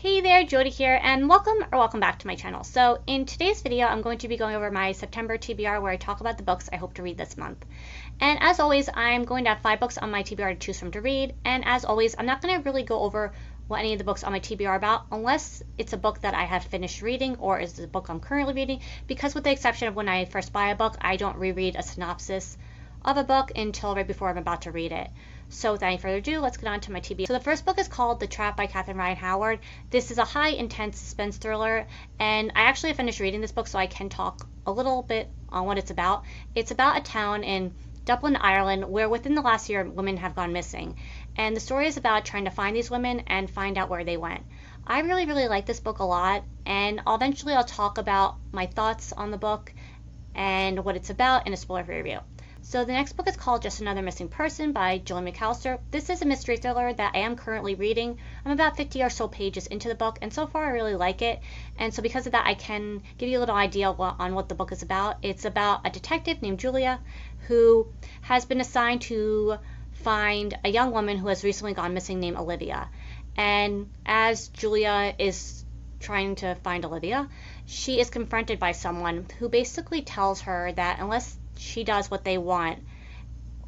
Hey there, Jody here, and welcome back to my channel. So in today's video, I'm going to be going over my September TBR where I talk about the books I hope to read this month. And as always, I'm going to have 5 books on my TBR to choose from to read. And as always, I'm not going to really go over what any of the books on my TBR are about unless it's a book that I have finished reading or is the book I'm currently reading, because with the exception of when I first buy a book, I don't reread a synopsis of a book until right before I'm about to read it. So without any further ado, let's get on to my TBR. So the first book is called The Trap by Catherine Ryan Howard. This is a high intense suspense thriller, and I actually finished reading this book so I can talk a little bit on what it's about. It's about a town in Dublin, Ireland, where within the last year women have gone missing. And the story is about trying to find these women and find out where they went. I really like this book a lot, and eventually I'll talk about my thoughts on the book and what it's about in a spoiler-free review. So the next book is called Just Another Missing Person by Gillian McAllister. This is a mystery thriller that I am currently reading. I'm about 50 or so pages into the book, and so far I really like it. And so because of that, I can give you a little idea on what the book is about. It's about a detective named Julia who has been assigned to find a young woman who has recently gone missing named Olivia. And as Julia is trying to find Olivia, she is confronted by someone who basically tells her that unless she does what they want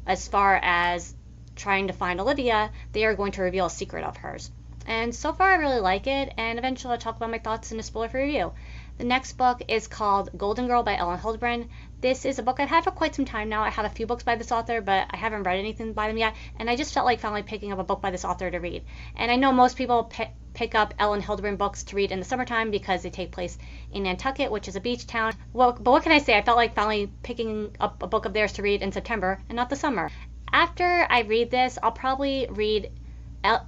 as far as trying to find Olivia, they are going to reveal a secret of hers. And so far I really like it, and eventually I'll talk about my thoughts in a spoiler-free review. The next book is called Golden Girl by Elin Hilderbrand. This is a book I've had for quite some time now. I have a few books by this author, but I haven't read anything by them yet, and I just felt like finally picking up a book by this author to read. And I know most people pick up Elin Hilderbrand books to read in the summertime because they take place in Nantucket, which is a beach town. But what can I say? I felt like finally picking up a book of theirs to read in September and not the summer. After I read this, I'll probably read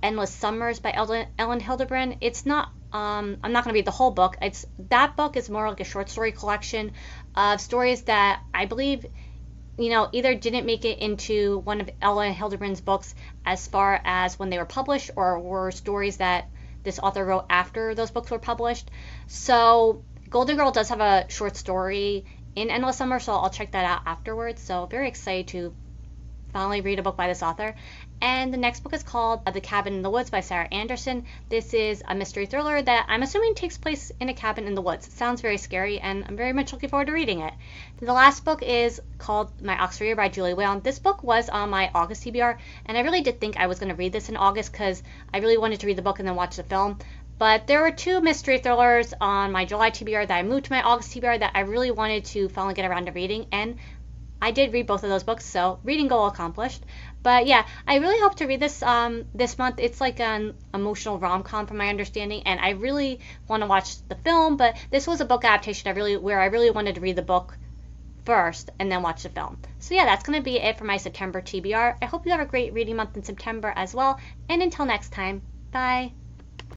Endless Summers by Elin Hilderbrand. It's not I'm not going to read the whole book. That book is more like a short story collection of stories that I believe, either didn't make it into one of Elin Hilderbrand's books as far as when they were published, or were stories that this author wrote after those books were published. So Golden Girl does have a short story in Endless Summer, so I'll check that out afterwards. So very excited to finally read a book by this author. And the next book is called The Cabin in the Woods by Sarah Anderson. This is a mystery thriller that I'm assuming takes place in a cabin in the woods. It sounds very scary, and I'm very much looking forward to reading it. The last book is called My Oxford Year by Julie Whelan. This book was on my August TBR, and I really did think I was going to read this in August because I really wanted to read the book and then watch the film. But there were 2 mystery thrillers on my July TBR that I moved to my August TBR that I really wanted to finally get around to reading, and I did read both of those books, so reading goal accomplished. But yeah, I really hope to read this this month. It's like an emotional rom-com from my understanding, and I really want to watch the film, but this was a book adaptation where I really wanted to read the book first and then watch the film. So yeah, that's going to be it for my September TBR. I hope you have a great reading month in September as well, and until next time, bye!